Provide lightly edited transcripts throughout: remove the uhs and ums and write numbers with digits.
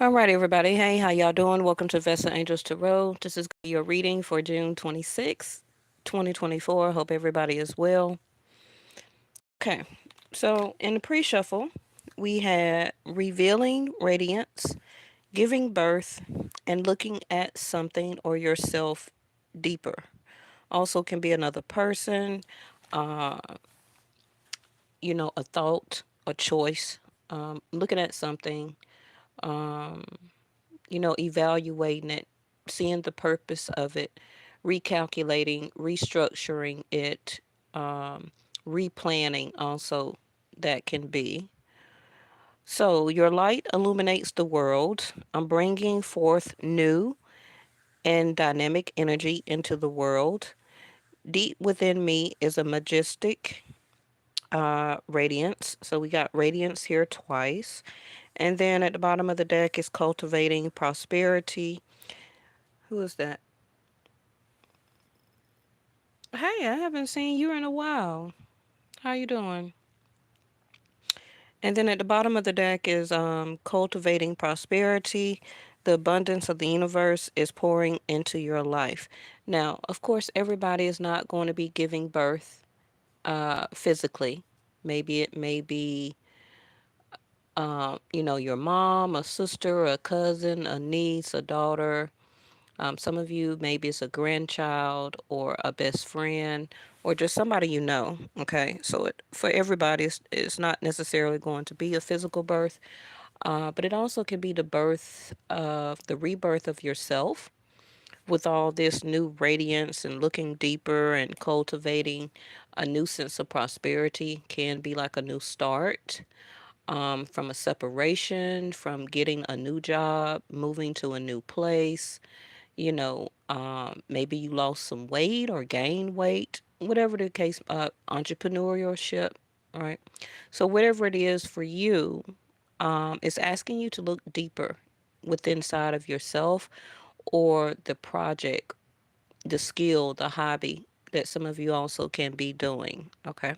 All right, everybody. Hey, how y'all doing? Welcome to Vesta Angels Tarot. This is your reading for June 26th, 2024. Hope everybody is well. Okay, so in the pre-shuffle, we had revealing radiance, giving birth, and looking at something or yourself deeper. Also can be another person, uh, a thought, a choice, looking at something, um, evaluating it, seeing the purpose of it, recalculating, restructuring it, um, replanning also that can be. So your light illuminates the world. I'm bringing forth new and dynamic energy into the world. Deep within me is a majestic radiance. So we got radiance here twice. And then at the bottom of the deck is cultivating prosperity. Who is that? Hey, I haven't seen you in a while. How you doing? And then at the bottom of the deck is cultivating prosperity. The abundance of the universe is pouring into your life. Now, of course, everybody is not going to be giving birth physically. Maybe it may be, your mom, a sister, a cousin, a niece, a daughter. Some of you, maybe it's a grandchild or a best friend or just somebody you know. Okay. So for everybody, it's not necessarily going to be a physical birth, but it also can be the birth of the rebirth of yourself with all this new radiance and looking deeper and cultivating a new sense of prosperity can be like a new start. From a separation, from getting a new job, moving to a new place, maybe you lost some weight or gained weight, whatever the case, entrepreneurship, right? So whatever it is for you, it's asking you to look deeper within inside of yourself or the project, the skill, the hobby that some of you also can be doing, okay?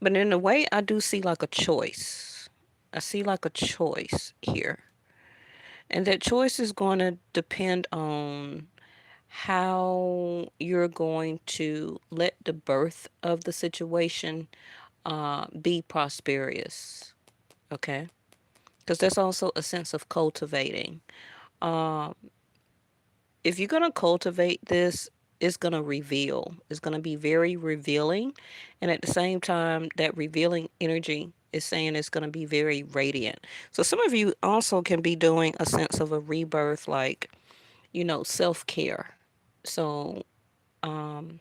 But in a way, I do see like a choice. I see like a choice here. And that choice is going to depend on how you're going to let the birth of the situation be prosperous. Okay. Because that's also a sense of cultivating. Um, if you're going to cultivate this, it's going to reveal. It's going to be very revealing. And at the same time, that revealing energy is saying it's going to be very radiant. So some of you also can be doing a sense of a rebirth, like, self care. So, um,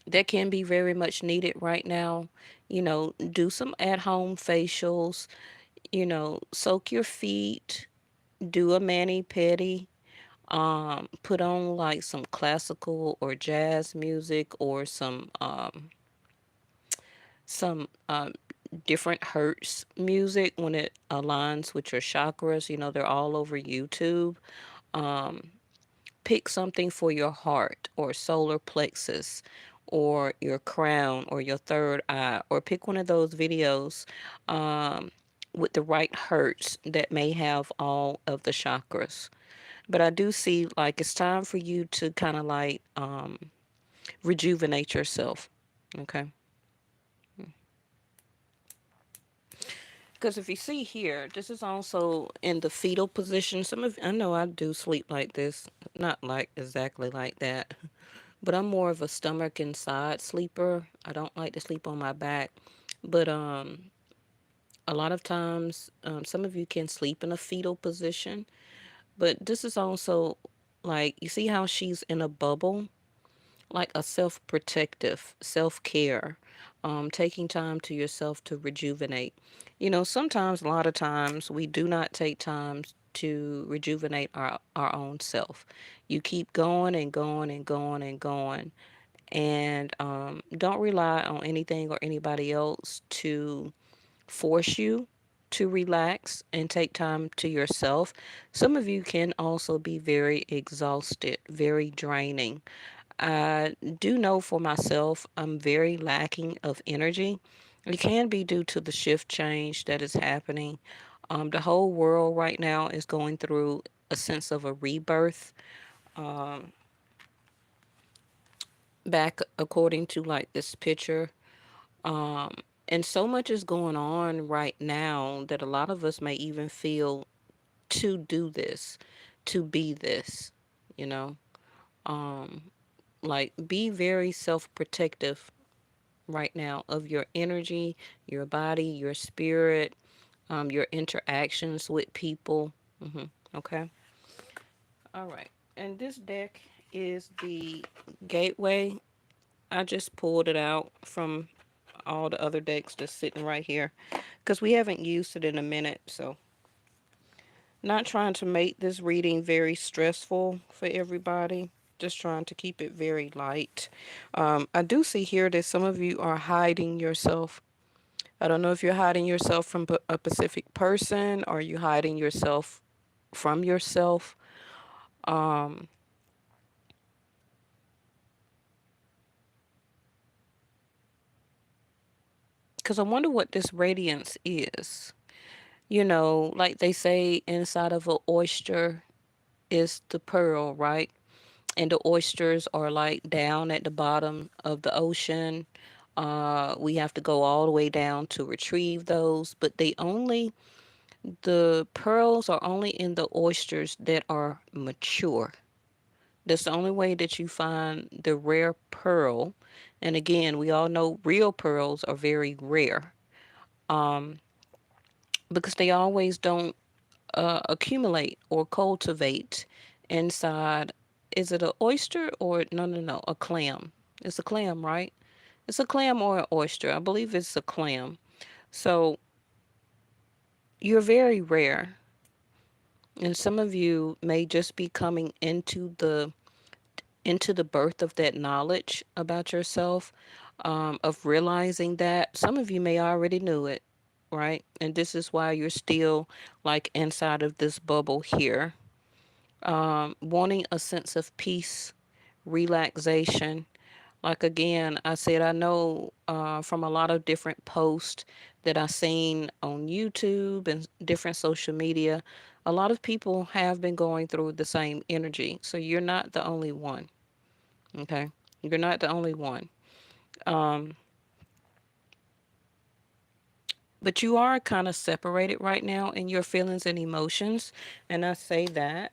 that can be very much needed right now. Do some at home facials, soak your feet, do a mani pedi, put on like some classical or jazz music or some different hertz music when it aligns with your chakras. They're all over YouTube. Um, Pick something for your heart or solar plexus or your crown or your third eye, or pick one of those videos um, with the right hertz that may have all of the chakras. But I do see like it's time for you to kind of like rejuvenate yourself. Okay. Because if you see here, this is also in the fetal position. I know I do sleep like this, not like exactly like that, but I'm more of a stomach and side sleeper. I don't like to sleep on my back. But a lot of times, some of you can sleep in a fetal position. But this is also like, you see how she's in a bubble? Like a self protective, self care, taking time to yourself to rejuvenate. Sometimes, a lot of times, we do not take time to rejuvenate our own self. You keep going and going and going and going, and don't rely on anything or anybody else to force you to relax and take time to yourself. Some of you can also be very exhausted, very draining. I do know for myself, I'm very lacking of energy. It can be due to the shift change that is happening. The whole world right now is going through a sense of a rebirth. Um, Back according to like this picture. Um, and so much is going on right now that a lot of us may even feel to do this, to be this, you know. Um, like be very self-protective right now of your energy, your body, your spirit, your interactions with people. Okay. All right. And this deck is the Gateway. I just pulled it out from all the other decks that's sitting right here because we haven't used it in a minute. So, not trying to make this reading very stressful for everybody, just trying to keep it very light. I do see here that some of you are hiding yourself. I don't know if you're hiding yourself from a specific person or you hiding yourself from yourself. Um, because I wonder what this radiance is. You know, like they say, inside of an oyster is the pearl, right? And the oysters are like down at the bottom of the ocean. We have to go all the way down to retrieve those, but the pearls are only in the oysters that are mature. That's the only way that you find the rare pearl. And again, we all know real pearls are very rare, um, because they always don't accumulate or cultivate inside. Is it an oyster or no, no, no, a clam? It's a clam, right? It's a clam or an oyster. I believe it's a clam. So you're very rare, and some of you may just be coming into the birth of that knowledge about yourself, of realizing that some of you may already knew it, right? And this is why you're still like inside of this bubble here, wanting a sense of peace, relaxation. Like again, I said, I know from a lot of different posts that I've seen on YouTube and different social media, a lot of people have been going through the same energy. So you're not the only one. Okay. You're not the only one. Um, but you are kind of separated right now in your feelings and emotions. And I say that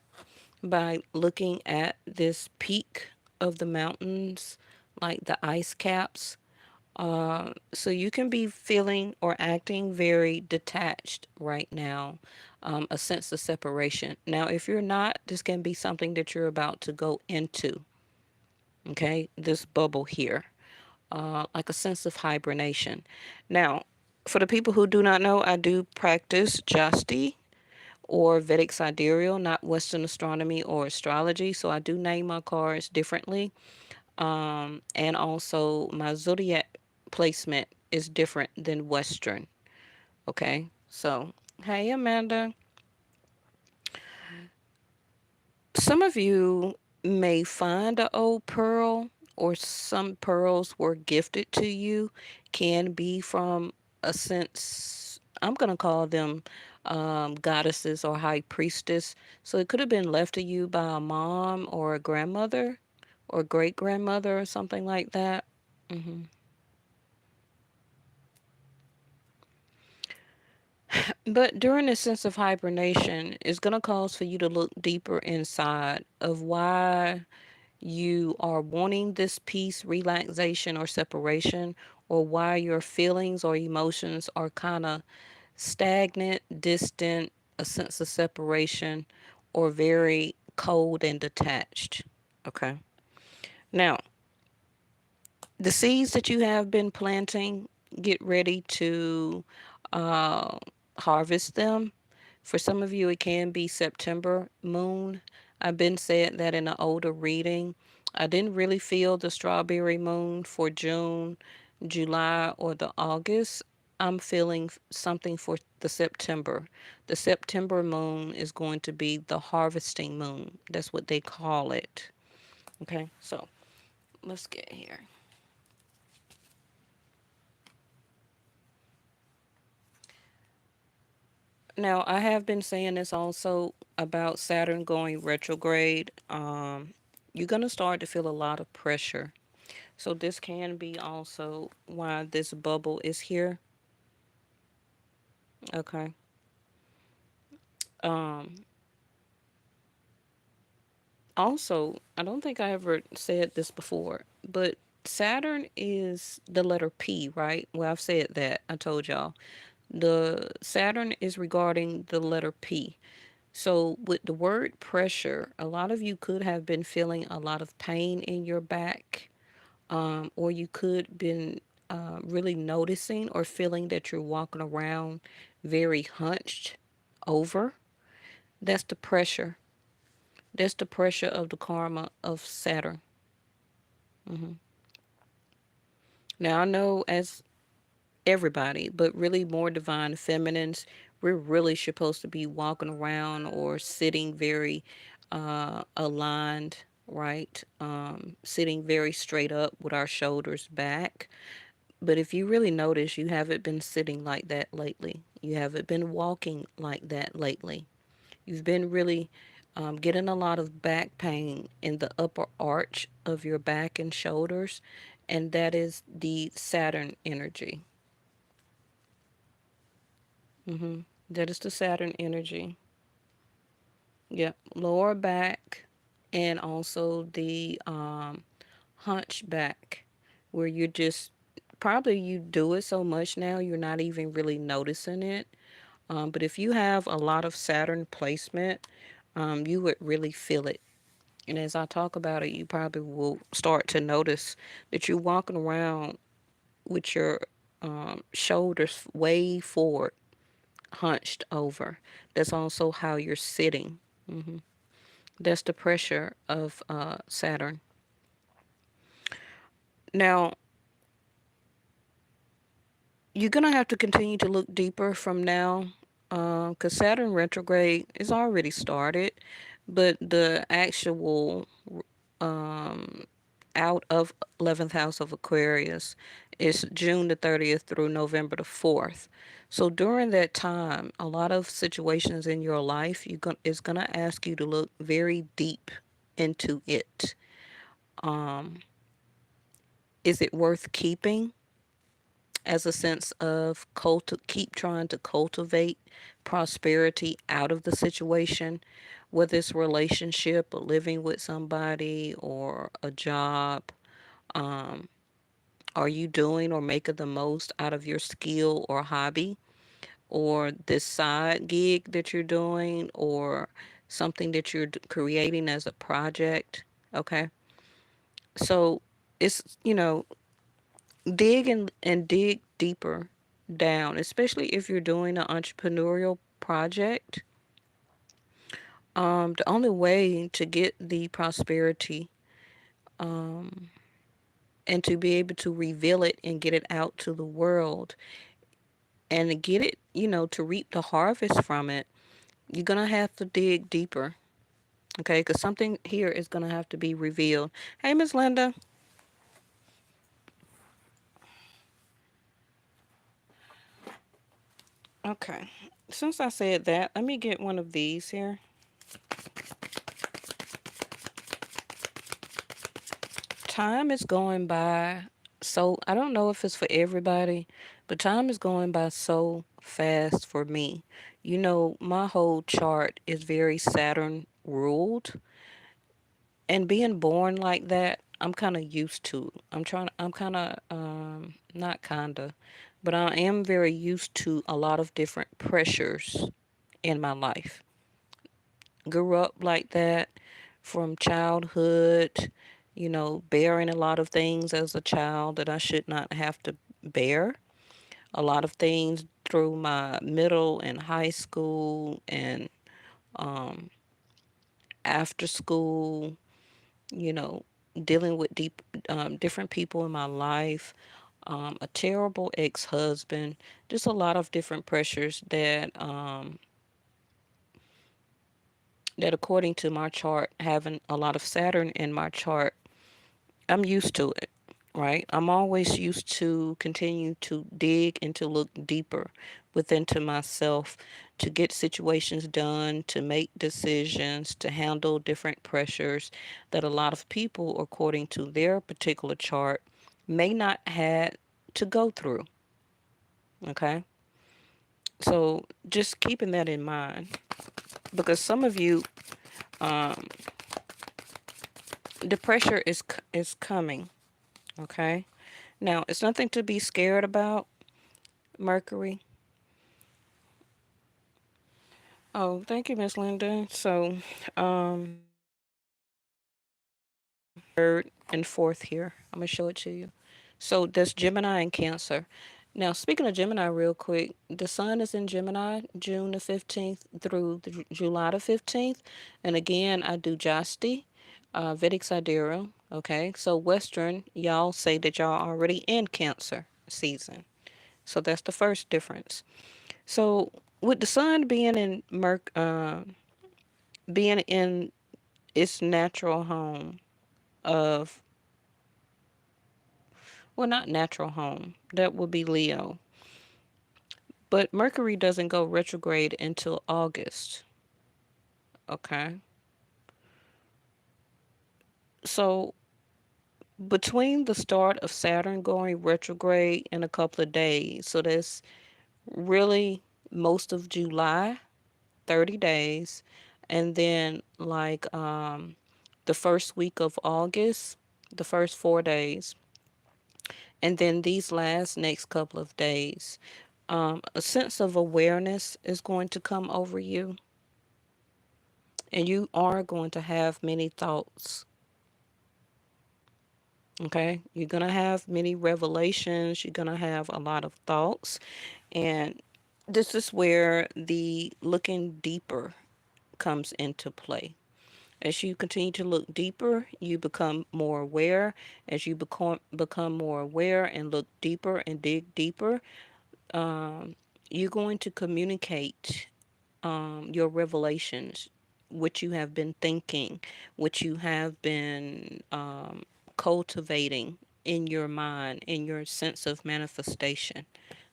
by looking at this peak of the mountains, like the ice caps. So you can be feeling or acting very detached right now, a sense of separation. Now, if you're not, this can be something that you're about to go into, okay? This bubble here, like a sense of hibernation. Now, for the people who do not know, I do practice Jasti or Vedic sidereal, not Western astronomy or astrology. So I do name my cards differently. And also my zodiac placement is different than Western. Okay. So, hey, Amanda. Some of you may find an old pearl, or some pearls were gifted to you, can be from a sense, I'm going to call them goddesses or high priestess. So it could have been left to you by a mom or a grandmother or great grandmother or something like that. hmm But during this sense of hibernation, it's going to cause for you to look deeper inside of why you are wanting this peace, relaxation, or separation, or why your feelings or emotions are kind of stagnant, distant, a sense of separation, or very cold and detached. Okay. Now, the seeds that you have been planting, get ready to uh, harvest them. For some of you, it can be September moon. I've been said that in an older reading. I didn't really feel the strawberry moon for June, July, or the August. I'm feeling something for the September. The September moon is going to be the harvesting moon. That's what they call it. Okay, so let's get here. Now, I have been saying this also about Saturn going retrograde. You're going to start to feel a lot of pressure. So, this can be also why this bubble is here. Okay. Um, Also, I don't think I ever said this before, but Saturn is the letter P, right? Well, I've said that. I told y'all. The Saturn is regarding the letter P. So, with the word pressure, a lot of you could have been feeling a lot of pain in your back, or you could been really noticing or feeling that you're walking around very hunched over. That's the pressure. That's the pressure of the karma of Saturn. hmm Now, I know as everybody, but really more divine feminines, we're really supposed to be walking around or sitting very aligned, right? Sitting very straight up with our shoulders back. But if you really notice, you haven't been sitting like that lately. You haven't been walking like that lately. You've been really getting a lot of back pain in the upper arch of your back and shoulders, and that is the Saturn energy. That is the Saturn energy. Yep, lower back, and also the hunchback, where you're just probably you do it so much now you're not even really noticing it. But if you have a lot of Saturn placement, you would really feel it. And as I talk about it, you probably will start to notice that you're walking around with your shoulders way forward, hunched over. That's also how you're sitting. hmm That's the pressure of Saturn. Now, you're going to have to continue to look deeper from now because Saturn retrograde is already started, but the actual um, out of 11th house of Aquarius is June the 30th through November the 4th. So during that time, a lot of situations in your life is going to ask you to look very deep into it. Um, is it worth keeping? As a sense of keep trying to cultivate prosperity out of the situation, whether it's relationship or living with somebody or a job. Um, are you doing or making the most out of your skill or hobby or this side gig that you're doing or something that you're creating as a project? Okay. So it's, dig and dig deeper down, especially if you're doing an entrepreneurial project. The only way to get the prosperity um, and to be able to reveal it and get it out to the world and to get it, to reap the harvest from it, you're going to have to dig deeper. Okay, because something here is going to have to be revealed. Hey, Miss Linda. Okay, since I said that, let me get one of these here. Time is going by so I don't know if it's for everybody, but time is going by so fast for me. My whole chart is very Saturn ruled, and being born like that, I'm kind of used to. I'm kind of not kind of, but I am very used to a lot of different pressures in my life. Grew up like that from childhood, bearing a lot of things as a child that I should not have to bear. A lot of things through my middle and high school and um, after school, you know, dealing with different people in my life, a terrible ex husband, just a lot of different pressures that according to my chart, having a lot of Saturn in my chart, I'm used to it. right? I'm always used to continue to dig and to look deeper within to myself, to get situations done, to make decisions, to handle different pressures that a lot of people, according to their particular chart, may not have to go through. Okay. So just keeping that in mind, because some of you, um, the pressure is coming. Okay. Now it's nothing to be scared about, Mercury. Oh, thank you, Miss Linda. So, third and fourth here. I'm gonna show it to you. So that's Gemini and Cancer. Now, speaking of Gemini, real quick, the Sun is in Gemini, June the 15th through July the 15th, and again, I do Jasti, Vedic Sidereal. Okay, so Western, y'all say that y'all already in Cancer season. So that's the first difference. So with the Sun being in being in its natural home of, well, not natural home, that would be Leo, but Mercury doesn't go retrograde until August. Okay, so between the start of Saturn going retrograde in a couple of days, so that's really most of July, 30 days, and then like the first week of August, the first 4 days, and then these last next couple of days, a sense of awareness is going to come over you, and you are going to have many thoughts. Okay, you're going to have many revelations, you're going to have a lot of thoughts, and this is where the looking deeper comes into play. As you continue to look deeper, you become more aware. As you become more aware and look deeper and dig deeper, um, you're going to communicate your revelations, what you have been thinking, what you have been cultivating in your mind, in your sense of manifestation.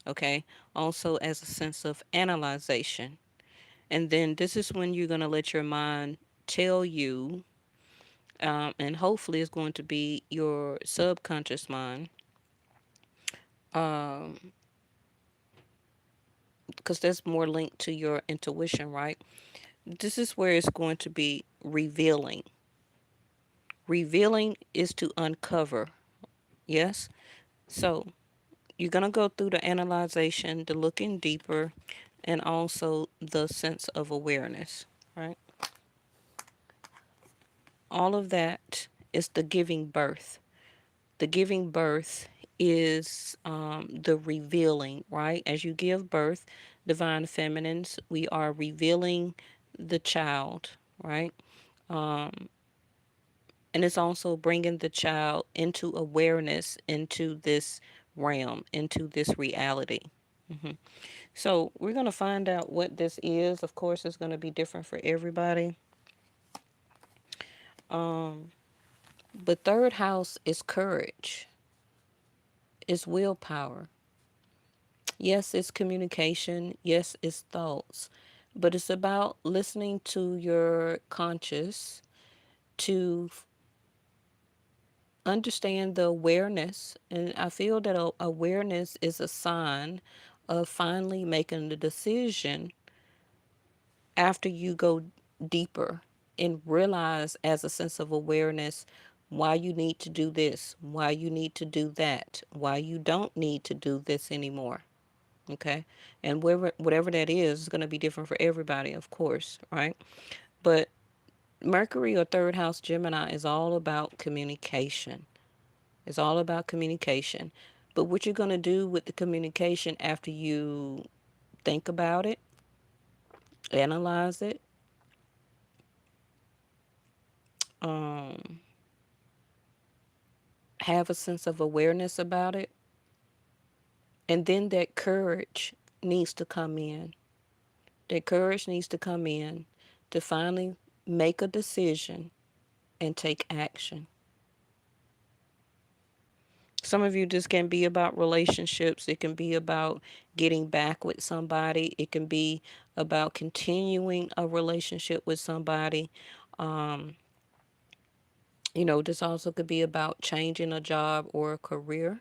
Okay. Also, as a sense of analyzation. And then this is when you're going to let your mind tell you, and hopefully it's going to be your subconscious mind, um, because that's more linked to your intuition, right? This is where it's going to be revealing. Revealing is to uncover. Yes? So you're going to go through the analyzation, the looking deeper, and also the sense of awareness, right? All of that is the giving birth. The giving birth is the revealing, right? As you give birth, divine feminines, we are revealing the child, right? Um, and it's also bringing the child into awareness, into this realm, into this reality. hmm So we're going to find out what this is. Of course, it's going to be different for everybody. Um, but third house is courage, is willpower. Yes, it's communication. Yes, it's thoughts. But it's about listening to your conscious to understand the awareness. And I feel that awareness is a sign of finally making the decision after you go deeper and realize as a sense of awareness why you need to do this, why you need to do that, why you don't need to do this anymore. Okay. And whatever that is going to be different for everybody, of course, right? But Mercury or third house Gemini is all about communication. It's all about communication. But what you're going to do with the communication after you think about it, analyze it, um, have a sense of awareness about it, and then that courage needs to come in. That courage needs to come in to finally make a decision and take action. Some of you just can be about relationships. It can be about getting back with somebody. It can be about continuing a relationship with somebody. Um, this also could be about changing a job or a career,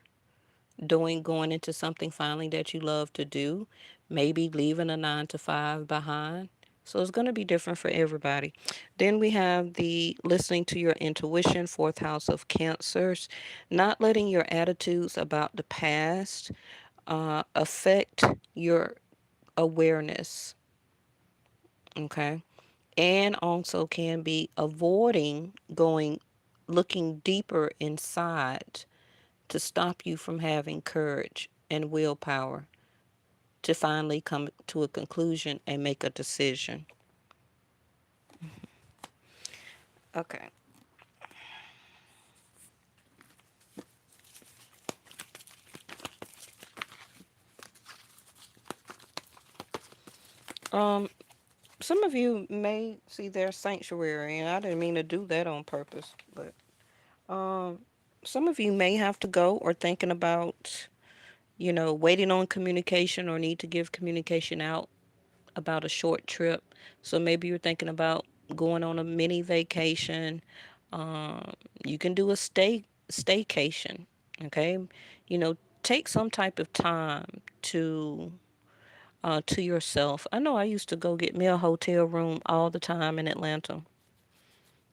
going into something finally that you love to do, maybe leaving a 9 to 5 behind. So it's going to be different for everybody. Then we have the listening to your intuition, fourth house of cancers, not letting your attitudes about the past affect your awareness. Okay. And also can be avoiding looking deeper inside to stop you from having courage and willpower to finally come to a conclusion and make a decision. Okay. Um, some of you may see their sanctuary, and I didn't mean to do that on purpose, but um, some of you may have to go or thinking about, waiting on communication or need to give communication out about a short trip. So maybe you're thinking about going on a mini vacation. Um, you can do a staycation. Okay, take some type of time to yourself. I know I used to go get me a hotel room all the time in Atlanta.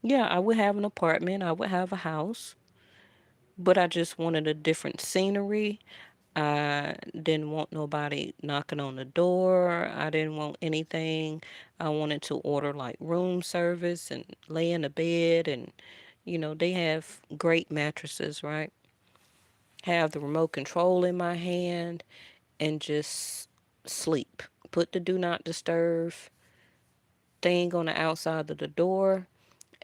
Yeah, I would have an apartment. I would have a house, but I just wanted a different scenery. I didn't want nobody knocking on the door. I didn't want anything. I wanted to order like room service and lay in the bed. And, they have great mattresses, right? Have the remote control in my hand and just sleep. Put the do not disturb thing on the outside of the door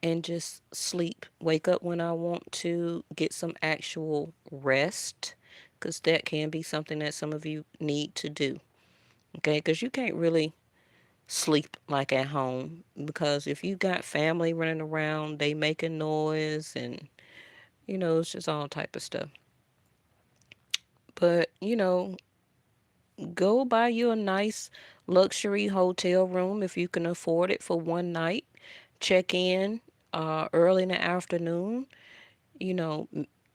and just sleep. Wake up when I want to, get some actual rest because that can be something that some of you need to do. Okay, because you can't really sleep like at home because if you got family running around, they making noise and it's just all type of stuff. But go buy you a nice luxury hotel room if you can afford it for one night. Check in early in the afternoon. you know,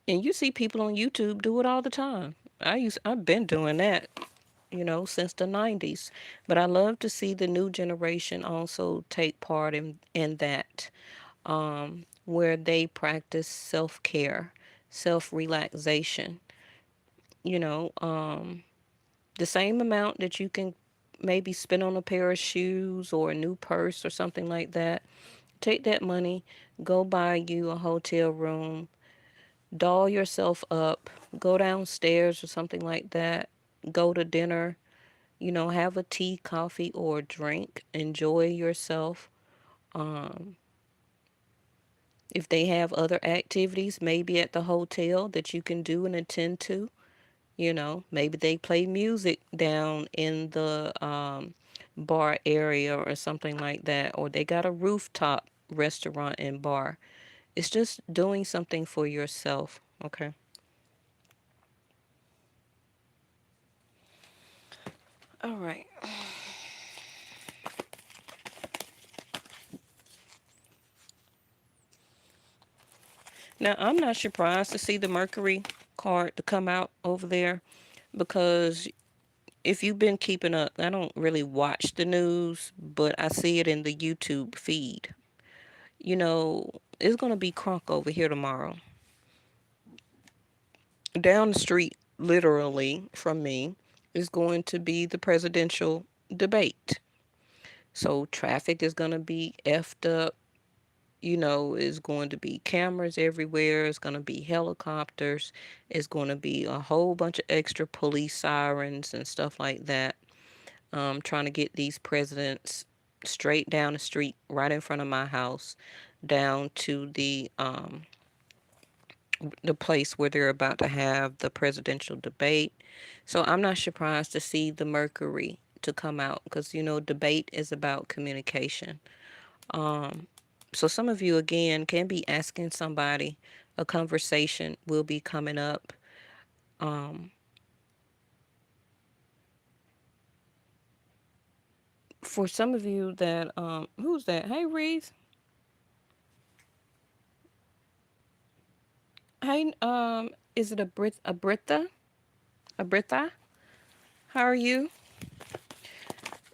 and you see people on YouTube do it all the time. I've been doing that, since the 90s. But I love to see the new generation also take part in that, where they practice self-care, self-relaxation, you know, um, the same amount that you can maybe spend on a pair of shoes or a new purse or something like that. Take that money, go buy you a hotel room, doll yourself up, go downstairs or something like that, go to dinner, have a tea, coffee, or a drink, enjoy yourself. Um, if they have other activities, maybe at the hotel that you can do and attend to, maybe they play music down in the bar area or something like that, or they got a rooftop restaurant and bar. It's just doing something for yourself, okay? All right. Now, I'm not surprised to see the Mercury card to come out over there because if you've been keeping up, I don't really watch the news, but I see it in the YouTube feed. It's going to be crunk over here tomorrow. Down the street, literally from me, is going to be the presidential debate. So traffic is going to be effed up. Is going to be cameras everywhere. It's going to be helicopters. It's going to be a whole bunch of extra police sirens and stuff like that. Trying to get these presidents straight down the street, right in front of my house, down to the place where they're about to have the presidential debate. So I'm not surprised to see the Mercury to come out because debate is about communication. Um, so some of you again can be asking somebody. A conversation will be coming up. Um, for some of you that, who's that? Hey, Reese. Hey, is it a Britha? A Britha? How are you?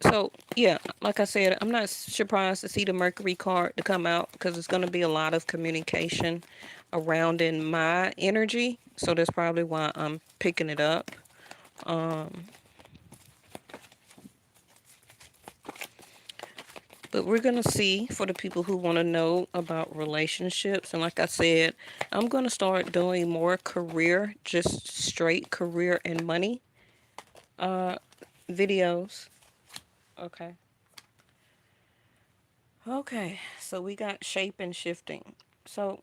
So, yeah, like I said, I'm not surprised to see the Mercury card to come out because it's going to be a lot of communication around in my energy. So that's probably why I'm picking it up. Um, but we're going to see for the people who want to know about relationships. And like I said, I'm going to start doing more career, just straight career and money uh, videos. Okay. Okay. So we got shape and shifting. So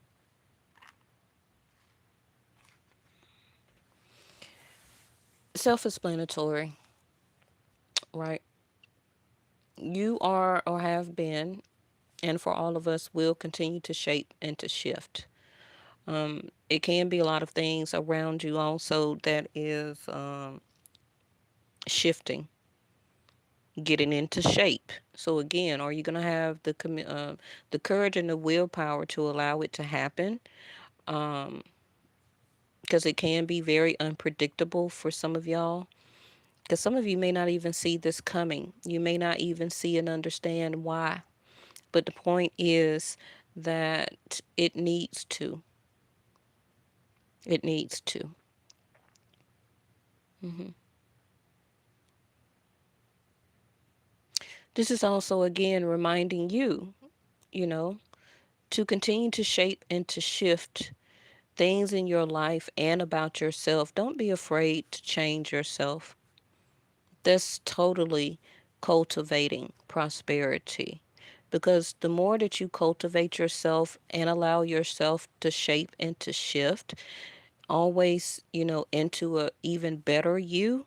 self explanatory, right? You are or have been, and for all of us, will continue to shape and to shift. It can be a lot of things around you also that is shifting, getting into shape. So again, are you going to have the courage and the willpower to allow it to happen? Um, because it can be very unpredictable for some of y'all. Because some of you may not even see this coming. You may not even see and understand why. But the point is that it needs to. It needs to. hmm This is also, again, reminding you, you know, to continue to shape and to shift things in your life and about yourself. Don't be afraid to change yourself. That's totally cultivating prosperity. Because the more that you cultivate yourself and allow yourself to shape and to shift, always, into a even better you,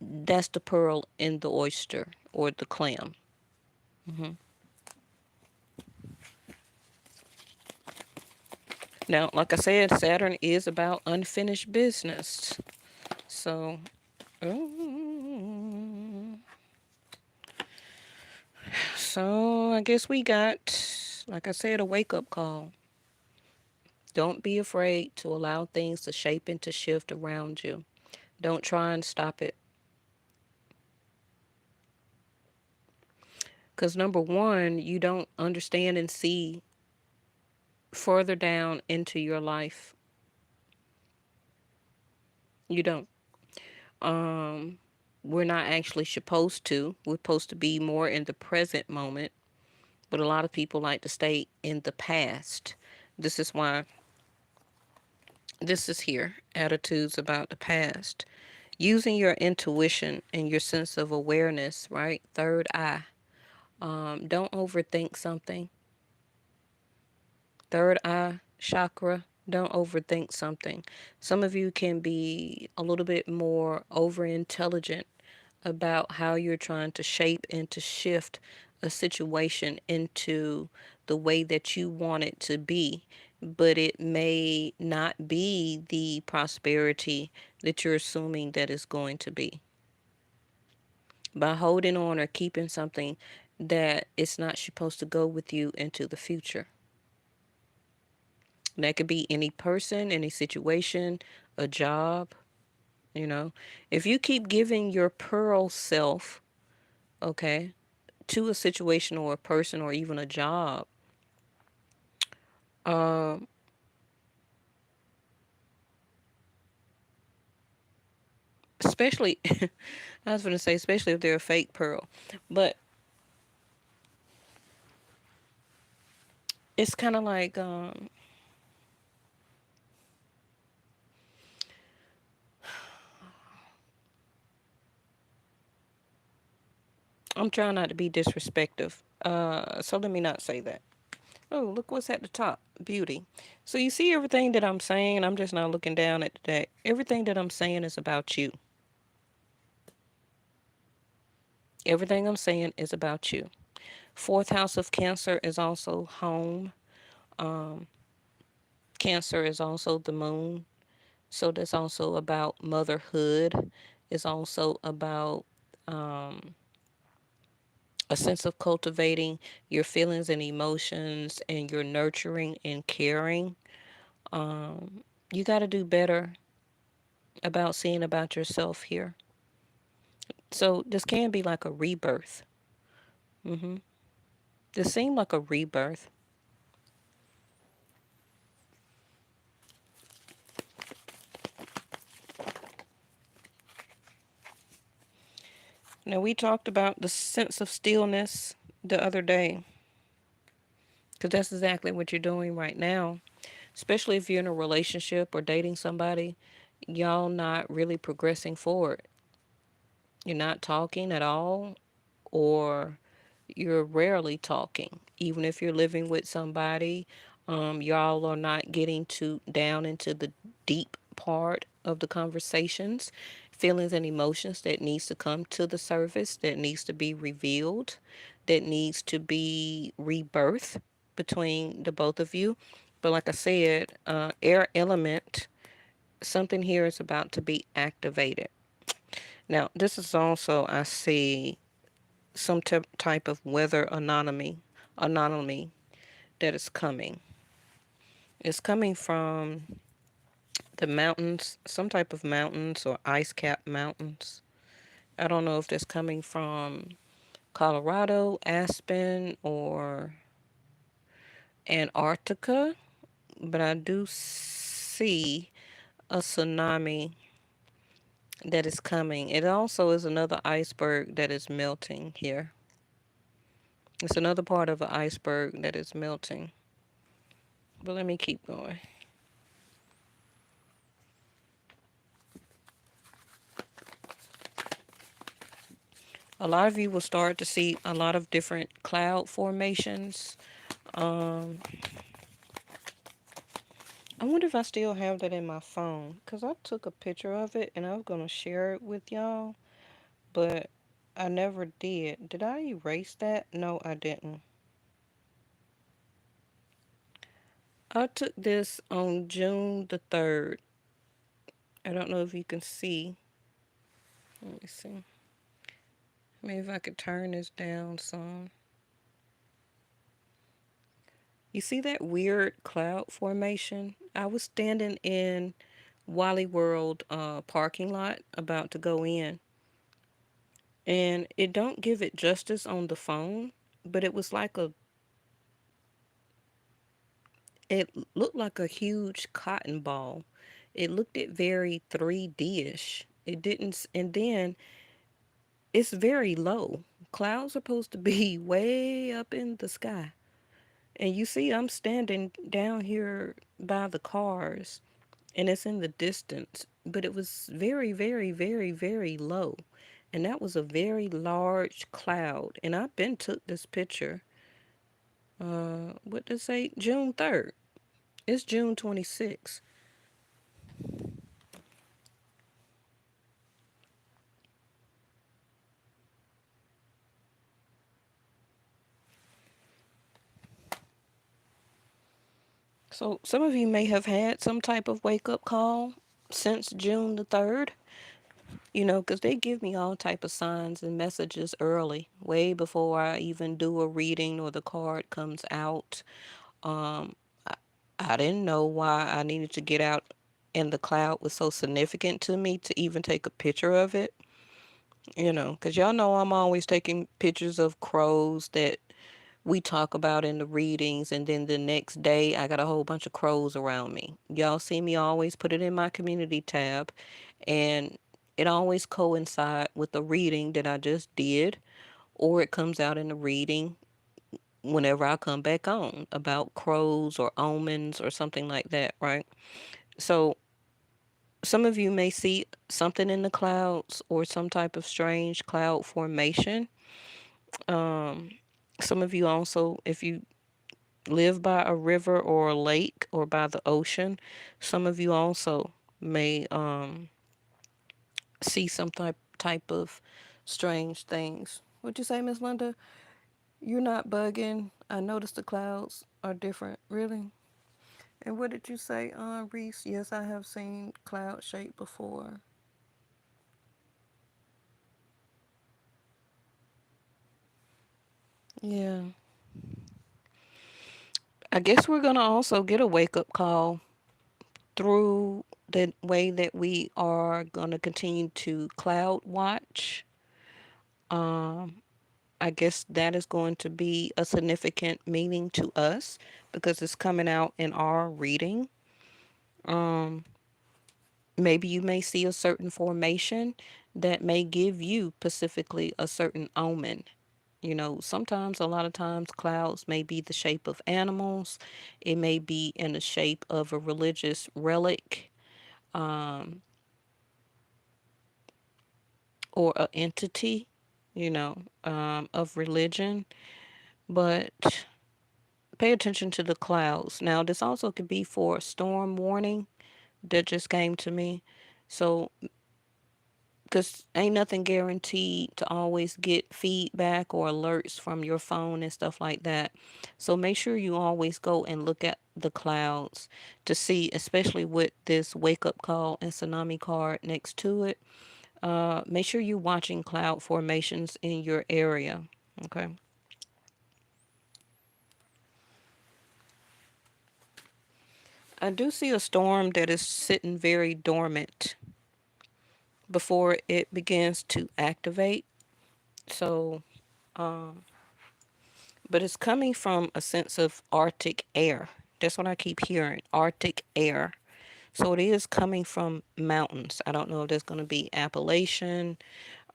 that's the pearl in the oyster or the clam. hmm Now, like I said, Saturn is about unfinished business. So, mm, so I guess we got, like I said, a wake up call. Don't be afraid to allow things to shape and to shift around you. Don't try and stop it. Because number one, you don't understand and see further down into your life. You don't. Um, we're not actually supposed to. We're supposed to be more in the present moment, but a lot of people like to stay in the past. This is why this is here attitudes about the past. Using your intuition and your sense of awareness, right? Third eye. Don't overthink something. Third eye chakra. Don't overthink something. Some of you can be a little bit more over intelligent about how you're trying to shape and to shift a situation into the way that you want it to be, but it may not be the prosperity that you're assuming that it's going to be. By holding on or keeping something that it's not supposed to go with you into the future. That could be any person, any situation, a job, you know. If you keep giving your pearl self, okay, to a situation or a person or even a job, um, especially, I was going to say, especially if they're a fake pearl, but it's kind of like, I'm trying not to be disrespectful. So let me not say that. Oh, look what's at the top. Beauty. So you see everything that I'm saying, I'm just not looking down at the deck. Everything that I'm saying is about you. Everything I'm saying is about you. Fourth house of Cancer is also home. Um, Cancer is also the moon. So that's also about motherhood. It's also about um, a sense of cultivating your feelings and emotions, and your nurturing and caring. You got to do better about seeing about yourself here. So this can be like a rebirth. This seemed like a rebirth. Now, we talked about the sense of stillness the other day, because that's exactly what you're doing right now, especially if you're in a relationship or dating somebody. Y'all not really progressing forward. You're not talking at all, or you're rarely talking. Even if you're living with somebody, y'all are not getting to down into the deep part of the conversations, feelings and emotions that needs to come to the surface, that needs to be revealed, that needs to be rebirthed between the both of you. But like I said, air element, something here is about to be activated. Now, this is also, I see, some type of weather anomaly that is coming. It's coming from the mountains, some type of mountains or ice capped mountains. I don't know if that's coming from Colorado, Aspen, or Antarctica, but I do see a tsunami that is coming. It also is another iceberg that is melting here. It's another part of an iceberg that is melting. But let me keep going. A lot of you will start to see a lot of different cloud formations. Um, I wonder if I still have that in my phone, because I took a picture of it and I was going to share it with y'all, but I never did. Did I erase that? No, I didn't. I took this on June the 3rd. I don't know if you can see. Let me see. Maybe if I could turn this down some. You see that weird cloud formation? I was standing in Wally World parking lot about to go in, and it don't give it justice on the phone, but it was like a it looked like a huge cotton ball. It looked it very 3D-ish. It didn't, and then it's very low. Clouds are supposed to be way up in the sky. And you see I'm standing down here by the cars, and it's in the distance, but it was very, very, very, very low. And that was a very large cloud. And I've been took this picture. What did it say? June 3rd. It's June 26th. So some of you may have had some type of wake up call since June the 3rd. Because they give me all type of signs and messages early, way before I even do a reading or the card comes out. Um, I, I didn't know why I needed to get out, and the cloud was so significant to me to even take a picture of it. Because y'all know I'm always taking pictures of crows that we talk about in the readings, and then the next day I got a whole bunch of crows around me. Y'all see me always put it in my community tab, and it always coincide with the reading that I just did, or it comes out in the reading whenever I come back on about crows or omens or something like that, right? So some of you may see something in the clouds or some type of strange cloud formation. Um, some of you also, if you live by a river or a lake or by the ocean, some of you also may see some type of strange things. What'd you say, Miss Linda? You're not bugging. I noticed the clouds are different. Really? And what did you say, Reese? Yes, I have seen cloud shape before. Yeah. I guess we're going to also get a wake up call through the way that we are going to continue to cloud watch. Um, I guess that is going to be a significant meaning to us because it's coming out in our reading. Um, Maybe you may see a certain formation that may give you specifically a certain omen. You know, sometimes, a lot of times, clouds may be the shape of animals. It may be in the shape of a religious relic, um, or an entity, of religion. But pay attention to the clouds. Now, this also could be for a storm warning that just came to me. So, because ain't nothing guaranteed to always get feedback or alerts from your phone and stuff like that. So make sure you always go and look at the clouds to see, especially with this wake up call and tsunami card next to it. Make sure you're watching cloud formations in your area. Okay. I do see a storm that is sitting very dormant before it begins to activate. So, um, but it's coming from a sense of Arctic air. That's what I keep hearing, Arctic air. So it is coming from mountains. I don't know if there's going to be Appalachian,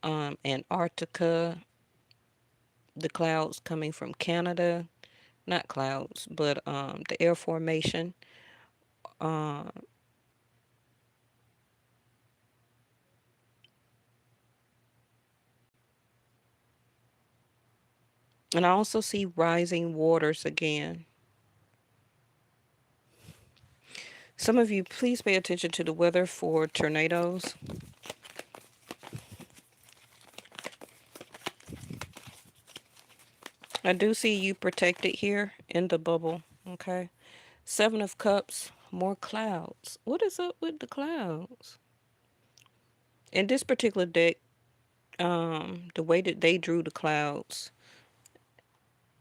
Antarctica, the clouds coming from Canada, not clouds, but the air formation. Uh, and I also see rising waters again. Some of you, please pay attention to the weather for tornadoes. I do see you protected here in the bubble. Okay. Seven of Cups, more clouds. What is up with the clouds? In this particular deck, the way that they drew the clouds,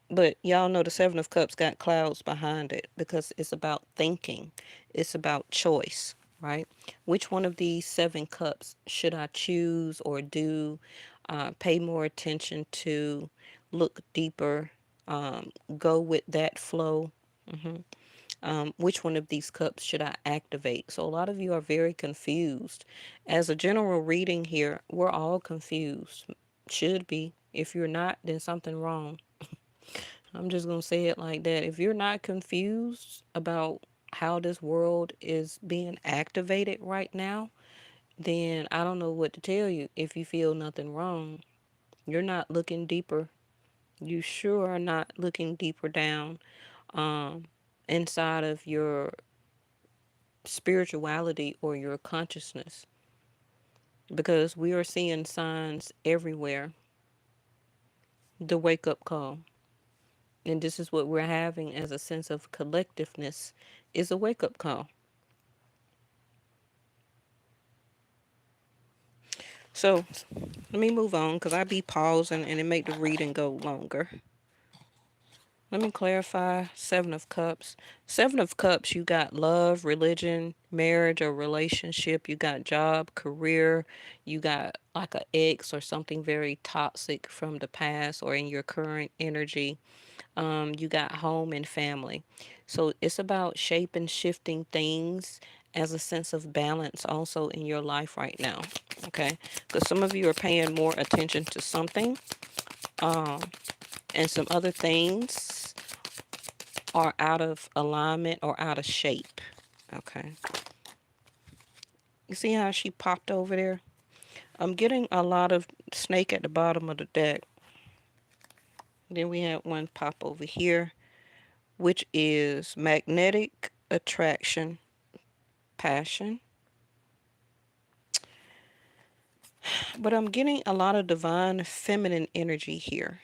but y'all know the Seven of Cups got clouds behind it because it's about thinking, it's about choice, right? Which one of these seven cups should I choose or do? Pay more attention to, look deeper, go with that flow. hmm which one of these cups should I activate? So, a lot of you are very confused. As a general reading here, we're all confused. Should be. If you're not, then something wrong. I'm just going to say it like that. If you're not confused about how this world is being activated right now, then I don't know what to tell you. If you feel nothing wrong, you're not looking deeper. You sure are not looking deeper down, um, inside of your spirituality or your consciousness, because we are seeing signs everywhere. The wake up call. And this is what we're having as a sense of collectiveness, is a wake up call. So let me move on because I be pausing and it make the reading go longer. Let me clarify. Seven of Cups. Seven of Cups, you got love, religion, marriage or relationship. You got job, career. You got like an ex or something very toxic from the past or in your current energy. You got home and family. So it's about shaping, shifting things as a sense of balance also in your life right now. Okay. Because some of you are paying more attention to something, um, and some other things are out of alignment or out of shape. Okay. You see how she popped over there? I'm getting a lot of snake at the bottom of the deck. Then we have one pop over here, which is magnetic attraction, passion. But I'm getting a lot of divine feminine energy here.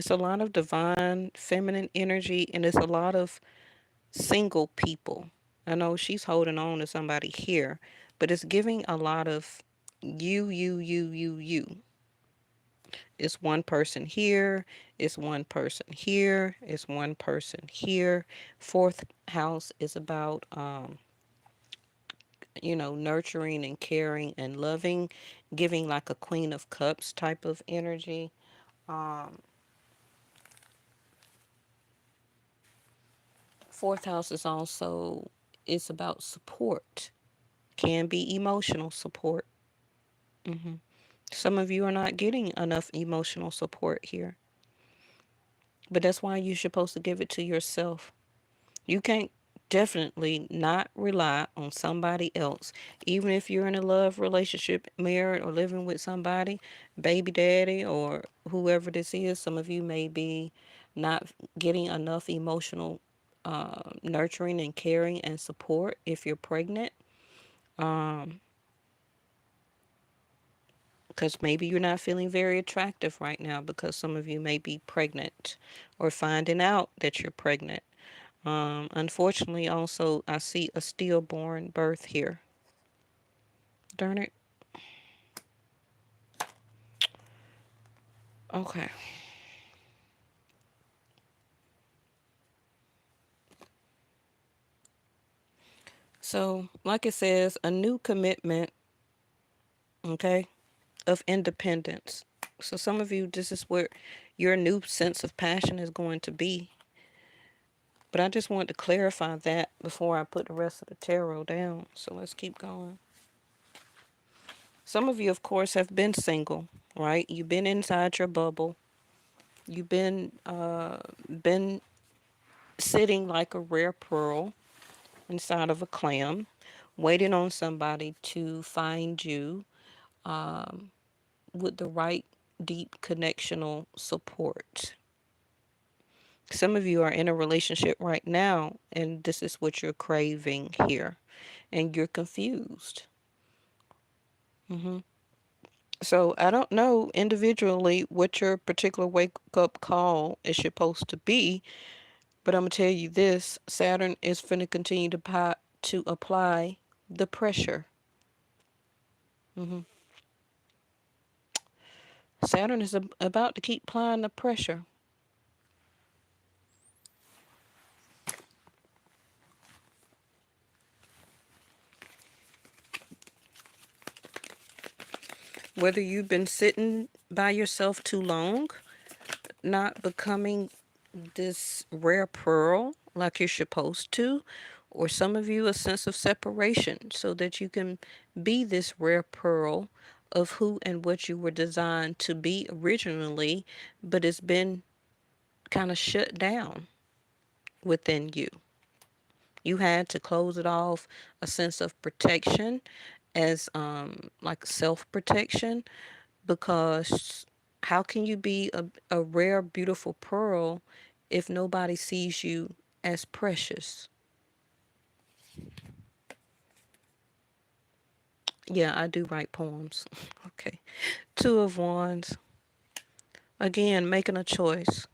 It's a lot of divine feminine energy, and it's a lot of single people. I know she's holding on to somebody here, but it's giving a lot of you. It's one person here, it's one person here, it's one person here. Fourth house is about, nurturing and caring and loving, giving like a Queen of Cups type of energy. Um, Fourth house is also, it's about support, can be emotional support. hmm Some of you are not getting enough emotional support here, but that's why you're supposed to give it to yourself. You can't definitely not rely on somebody else, even if you're in a love relationship, married, or living with somebody, baby daddy, or whoever this is. Some of you may be not getting enough emotional nurturing and caring and support if you're pregnant. Um, because maybe you're not feeling very attractive right now because some of you may be pregnant or finding out that you're pregnant. Unfortunately, also, I see a stillborn birth here. Darn it. Okay. So, like it says, a new commitment, okay, of independence. So, some of you, this is where your new sense of passion is going to be. But I just wanted to clarify that before I put the rest of the tarot down. So, let's keep going. Some of you, of course, have been single, right? You've been inside your bubble. You've been sitting like a rare pearl inside of a clam, waiting on somebody to find you um, with the right deep connectional support. Some of you are in a relationship right now, and this is what you're craving here, and you're confused. hmm So I don't know individually what your particular wake up call is supposed to be, but I'm gonna tell you this: Saturn is going to continue to apply the pressure. hmm Saturn is about to keep applying the pressure. Whether you've been sitting by yourself too long, not becoming this rare pearl like you're supposed to, or some of you a sense of separation so that you can be this rare pearl of who and what you were designed to be originally, but it's been kind of shut down within you. You had to close it off, a sense of protection as like self protection, because how can you be a rare, beautiful pearl if nobody sees you as precious? Yeah, I do write poems. Okay. Two of Wands. Again, making a choice.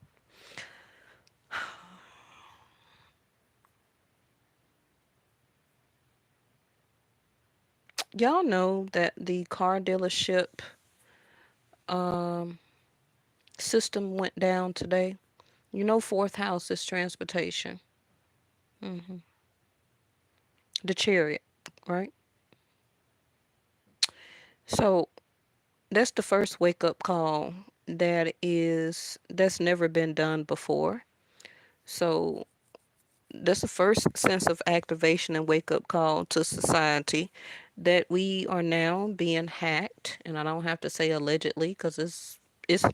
Y'all know that the car dealership um, system went down today. You know, fourth house is transportation. hmm The chariot, right? So that's the first wake up call that's never been done before. So that's the first sense of activation and wake up call to society that we are now being hacked. And I don't have to say allegedly because it's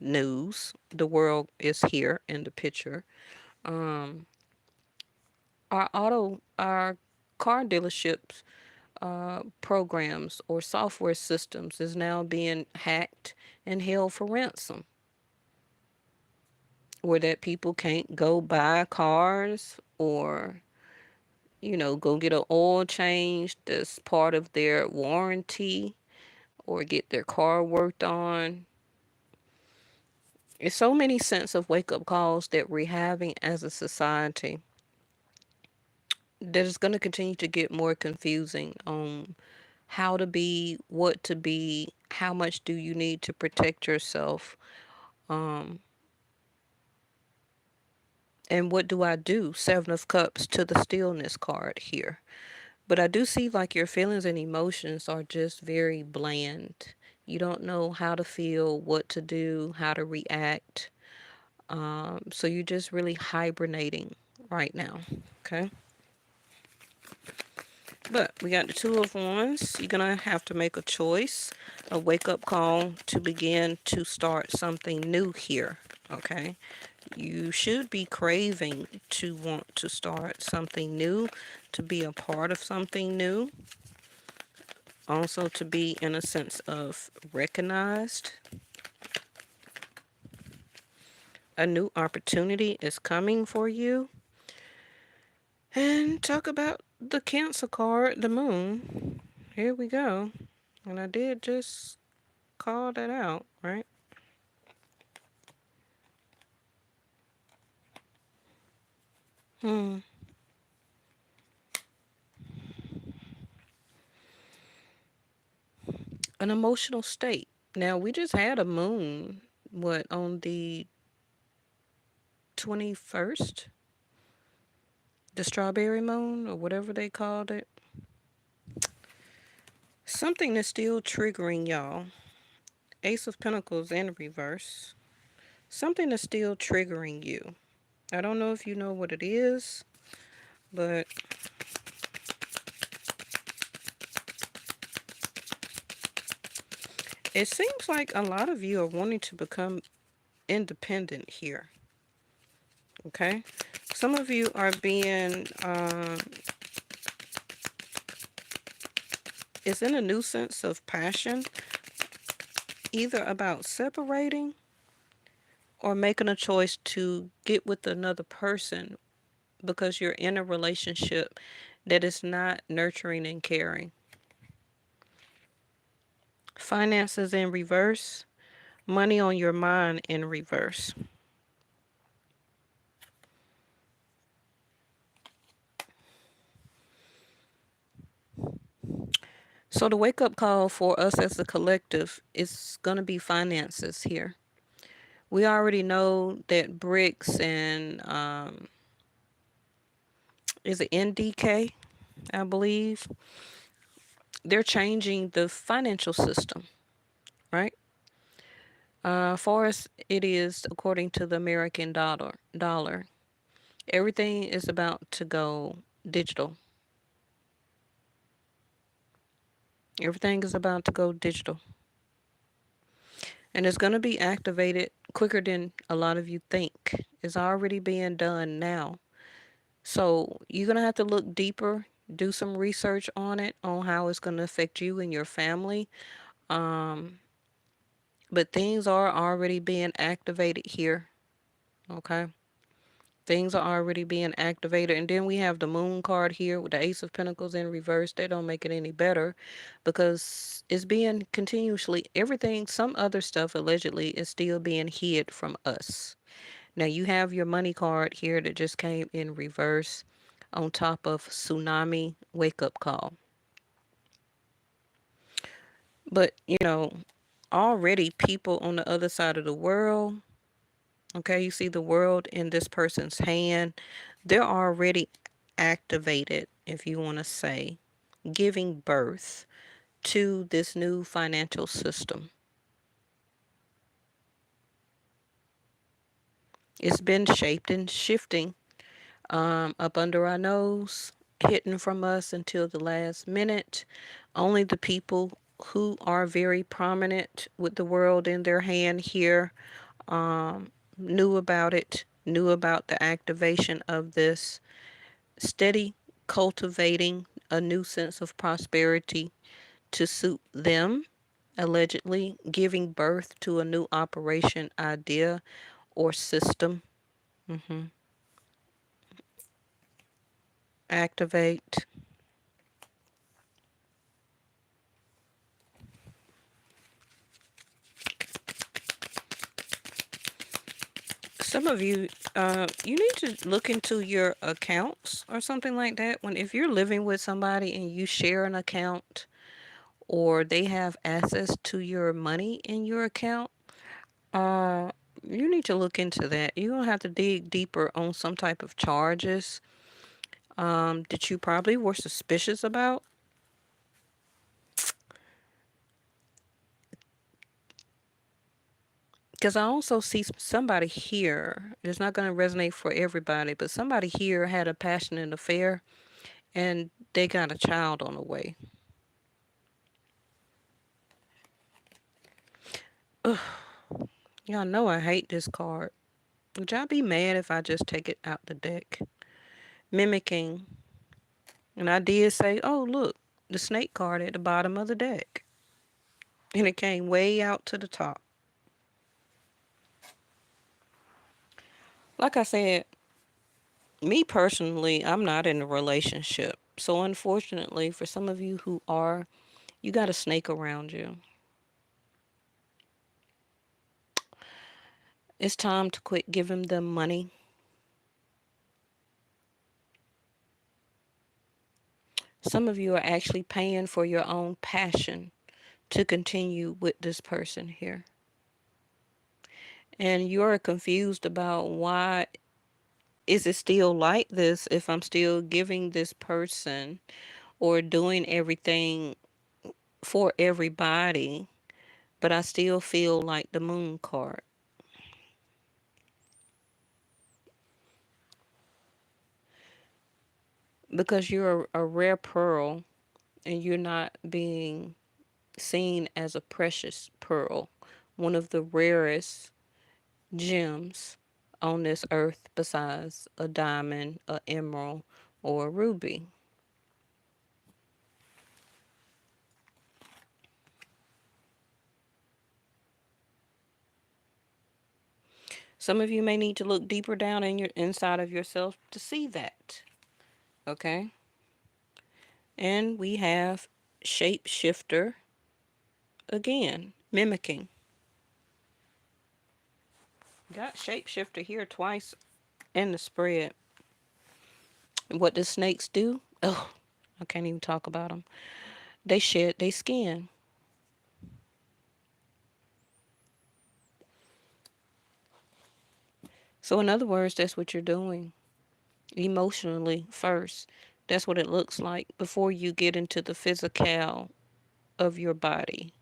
news. The world is here in the picture. Um, our car dealerships programs or software systems is now being hacked and held for ransom, where that people can't go buy cars or go get an oil change that's part of their warranty or get their car worked on. It's so many sense of wake up calls that we're having as a society that is going to continue to get more confusing on how to be, what to be, how much do you need to protect yourself, um, and what do I do? Seven of Cups to the stillness card here. But I do see like your feelings and emotions are just very bland. You don't know how to feel, what to do, how to react. So you're just really hibernating right now. Okay. But we got the Two of Wands. You're going to have to make a choice, a wake up call to begin to start something new here. Okay. You should be craving to want to start something new, to be a part of something new, also to be in a sense of recognized. A new opportunity is coming for you. And talk about the Cancer card, the Moon. Here we go. And I did just call that out, right? Hmm. An emotional state. Now, we just had a moon, what, on the 21st? The strawberry moon, or whatever they called it. Something is still triggering y'all. Ace of Pentacles in reverse. Something is still triggering you. I don't know if you know what it is, but it seems like a lot of you are wanting to become independent here. Okay? Some of you are being, it's in a new sense of passion, either about separating or making a choice to get with another person because you're in a relationship that is not nurturing and caring. Finances in reverse, money on your mind in reverse. So the wake up call for us as a collective is going to be finances here. We already know that BRICS and is it NDK, I believe, they're changing the financial system, right? For us, it is according to the American dollar. Everything is about to go digital. Everything is about to go digital. And it's going to be activated quicker than a lot of you think. It's already being done now. So you're going to have to look deeper, do some research on it, on how it's going to affect you and your family. Um, but things are already being activated here. Okay. Things are already being activated. And then we have the moon card here with the Ace of Pentacles in reverse. They don't make it any better because it's being continuously, everything, some other stuff allegedly is still being hid from us. Now you have your money card here that just came in reverse on top of tsunami wake up call. But, already people on the other side of the world, okay, you see the world in this person's hand, they're already activated, if you want to say, giving birth to this new financial system. It's been shaped and shifting up under our nose, hidden from us until the last minute. Only the people who are very prominent with the world in their hand here knew about it, knew about the activation of this steady cultivating a new sense of prosperity to suit them, allegedly giving birth to a new operation idea or system. hmm Activate. Some of you, you need to look into your accounts or something like that. When if you're living with somebody and you share an account or they have access to your money in your account, uh, you need to look into that. You're gonna have to dig deeper on some type of charges that you probably were suspicious about. Because I also see somebody here. It's not going to resonate for everybody, but somebody here had a passionate affair and they got a child on the way. Ugh, y'all know I hate this card. Would y'all be mad if I just take it out the deck? Mimicking. And I did say, oh, look, the snake card at the bottom of the deck. And it came way out to the top. Like I said, me personally, I'm not in a relationship. So, unfortunately, for some of you who are, you got a snake around you. It's time to quit giving them money. Some of you are actually paying for your own passion to continue with this person here. And you're confused about why is it still like this if I'm still giving this person or doing everything for everybody, but I still feel like the moon card. Because you're a rare pearl and you're not being seen as a precious pearl, one of the rarest gems on this earth besides a diamond, a emerald, or a ruby. Some of you may need to look deeper down in your inside of yourself to see that. Okay? And we have shapeshifter again, mimicking. Got shapeshifter here twice in the spread. What do snakes do? Oh, I can't even talk about them. They shed their skin. So, in other words, that's what you're doing emotionally first. That's what it looks like before you get into the physical of your body.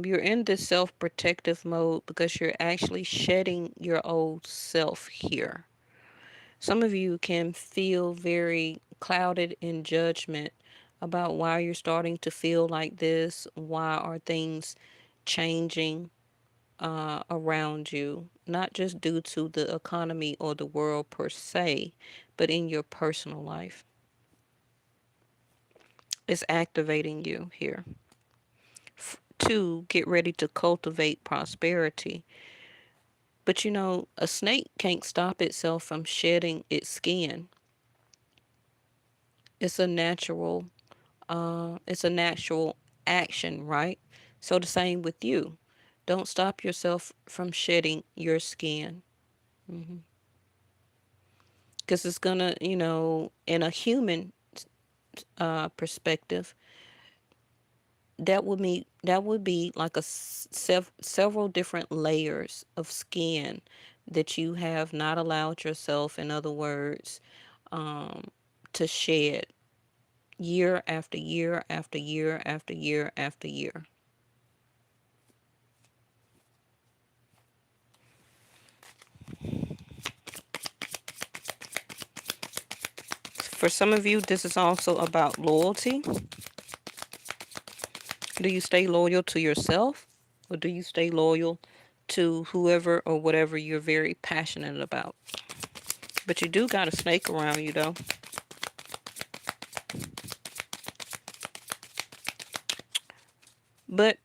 You're in this self protective mode because you're actually shedding your old self here. Some of you can feel very clouded in judgment about why you're starting to feel like this. Why are things changing around you? Not just due to the economy or the world per se, but in your personal life. It's activating you here to get ready to cultivate prosperity. But you know, a snake can't stop itself from shedding its skin. It's a natural it's a natural action, right? So the same with you. Don't stop yourself from shedding your skin. Because it's gonna, in a human perspective, that would be like several different layers of skin that you have not allowed yourself, in other words, um, to shed year after year after year after year after year. For some of you, this is also about loyalty. Do you stay loyal to yourself or do you stay loyal to whoever or whatever you're very passionate about? But you do got a snake around you, though. But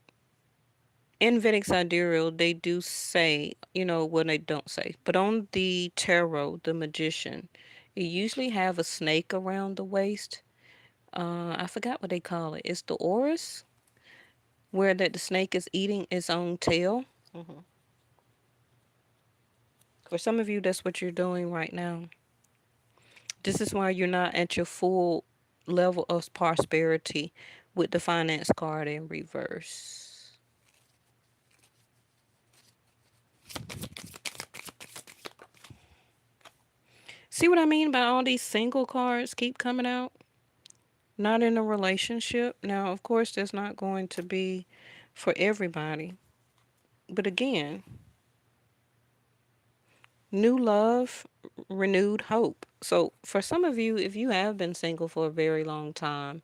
in Vedic Sidereal, they do say, what they don't say. But on the tarot, the magician, you usually have a snake around the waist. I forgot what they call it. It's the Orus, where that the snake is eating its own tail. For some of you, that's what you're doing right now. This is why you're not at your full level of prosperity with the finance card in reverse. See what I mean by all these single cards keep coming out? Not in a relationship. Now, of course, that's not going to be for everybody. But again, new love, renewed hope. So, for some of you, if you have been single for a very long time,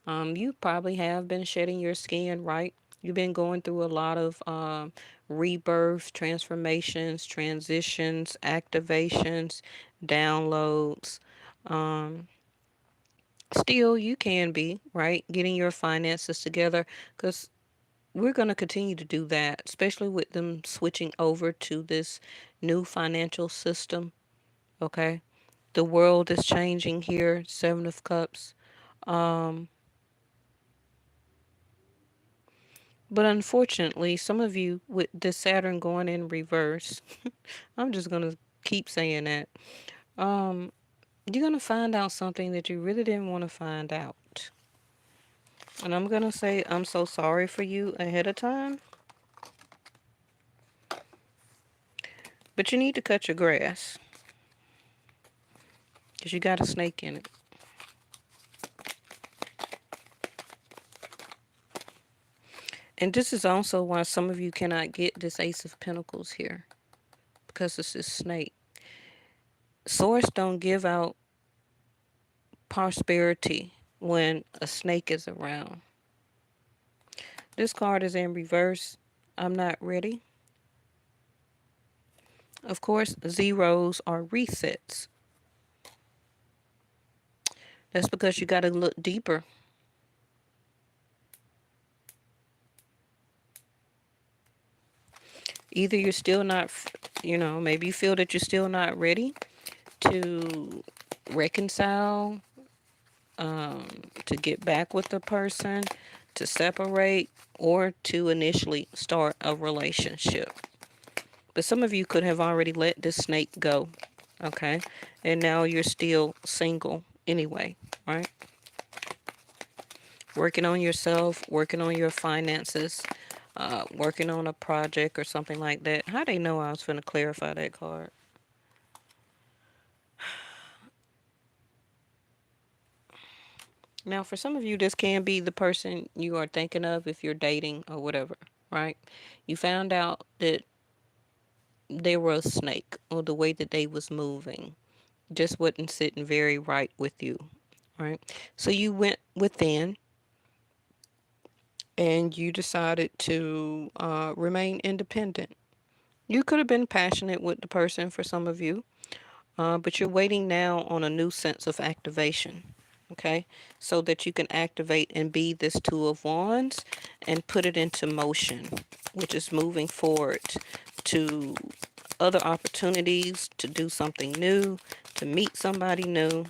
you probably have been shedding your skin, right? You've been going through a lot of rebirths, transformations, transitions, activations, downloads. Um, Still, you can be, right? Getting your finances together because we're going to continue to do that, especially with them switching over to this new financial system. Okay. The world is changing here, Seven of Cups. Um, but unfortunately, some of you with this Saturn going in reverse, I'm just going to keep saying that. Um, you're going to find out something that you really didn't want to find out. And I'm going to say I'm so sorry for you ahead of time, but you need to cut your grass because you got a snake in it. And this is also why some of you cannot get this Ace of Pentacles here because it's this snake. Swords don't give out prosperity when a snake is around. This card is in reverse. I'm not ready. Of course, zeros are resets. That's because you got to look deeper. Either you're still not, maybe you feel that you're still not ready to reconcile, to get back with the person, to separate, or to initially start a relationship. But some of you could have already let this snake go, okay? And now you're still single anyway, right? Working on yourself, working on your finances, working on a project or something like that. How they know I was going to clarify that card? Now, for some of you, this can be the person you are thinking of if you're dating or whatever, right? You found out that they were a snake or the way that they was moving just wasn't sitting very right with you, right? So you went within and you decided to remain independent. You could have been passionate with the person for some of you, but you're waiting now on a new sense of activation, okay? So that you can activate and be this Two of Wands and put it into motion, which is moving forward to other opportunities, to do something new, to meet somebody new.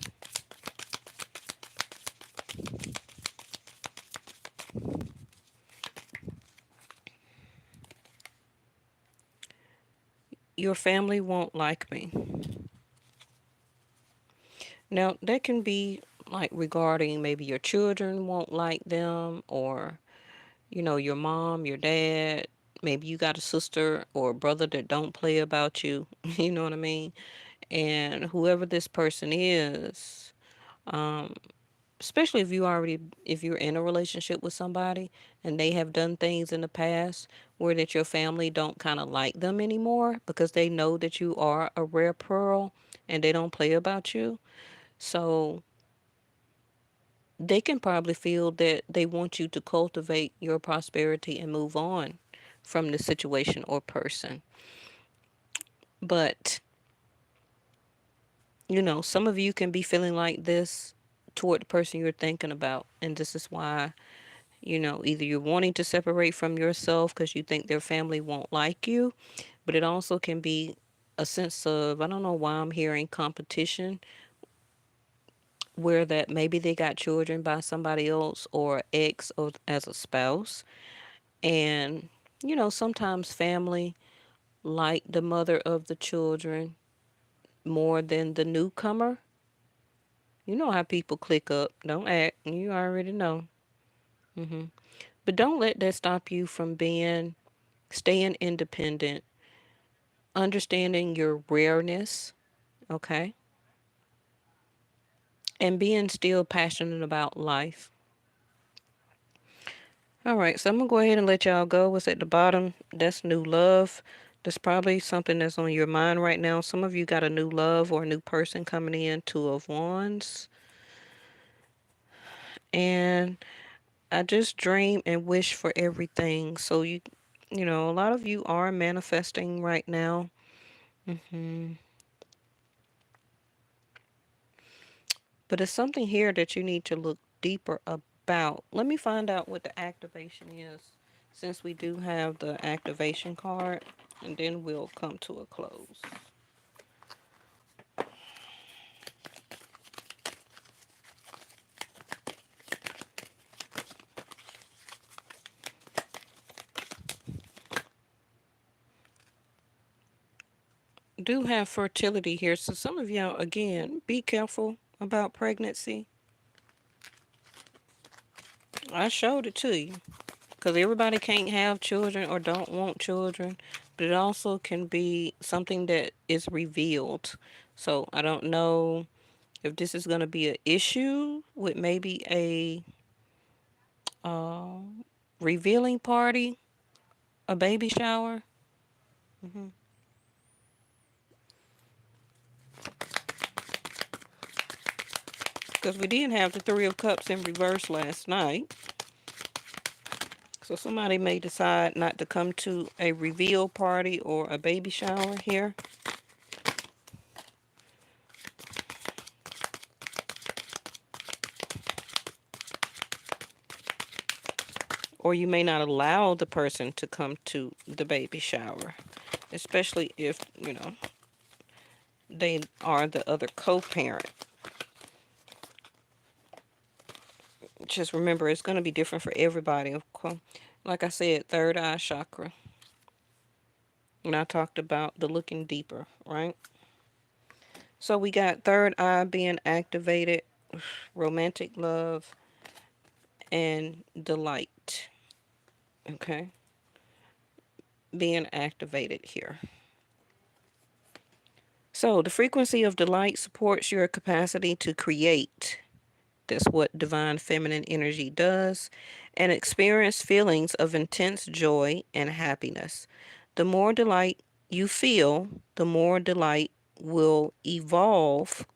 Your family won't like me. Now, that can be like regarding maybe your children won't like them, or, your mom, your dad. Maybe you got a sister or a brother that don't play about you. You know what I mean? And whoever this person is, um, especially if you're in a relationship with somebody and they have done things in the past where that your family don't kind of like them anymore because they know that you are a rare pearl and they don't play about you. So they can probably feel that they want you to cultivate your prosperity and move on from the situation or person. But, some of you can be feeling like this toward the person you're thinking about. And this is why, either you're wanting to separate from yourself because you think their family won't like you, but it also can be a sense of, I don't know why I'm hearing competition, where that maybe they got children by somebody else or ex or as a spouse. And, sometimes family like the mother of the children more than the newcomer. You know how people click up. Don't act. You already know. hmm But don't let that stop you from staying independent, understanding your rareness, okay? And being still passionate about life. All right, so I'm gonna go ahead and let y'all go. What's at the bottom? That's new love. That's probably something that's on your mind right now. Some of you got a new love or a new person coming in, Two of Wands. And I just dream and wish for everything. So a lot of you are manifesting right now. hmm But it's something here that you need to look deeper about. Let me find out what the activation is, since we do have the activation card, and then we'll come to a close. Do have fertility here. So some of y'all, again, be careful about pregnancy. I showed it to you because everybody can't have children or don't want children, but it also can be something that is revealed. So I don't know if this is going to be an issue with maybe a uh, revealing party, a baby shower. hmm Because we did have the Three of Cups in reverse last night. So somebody may decide not to come to a reveal party or a baby shower here. Or you may not allow the person to come to the baby shower, especially if, they are the other co-parent. Just remember, it's going to be different for everybody. Of course, like I said, third eye chakra. And I talked about the looking deeper, right? So we got third eye being activated, romantic love, and delight. Okay, being activated here. So the frequency of delight supports your capacity to create. That's what divine feminine energy does, and experience feelings of intense joy and happiness. The more delight you feel, the more delight will evolve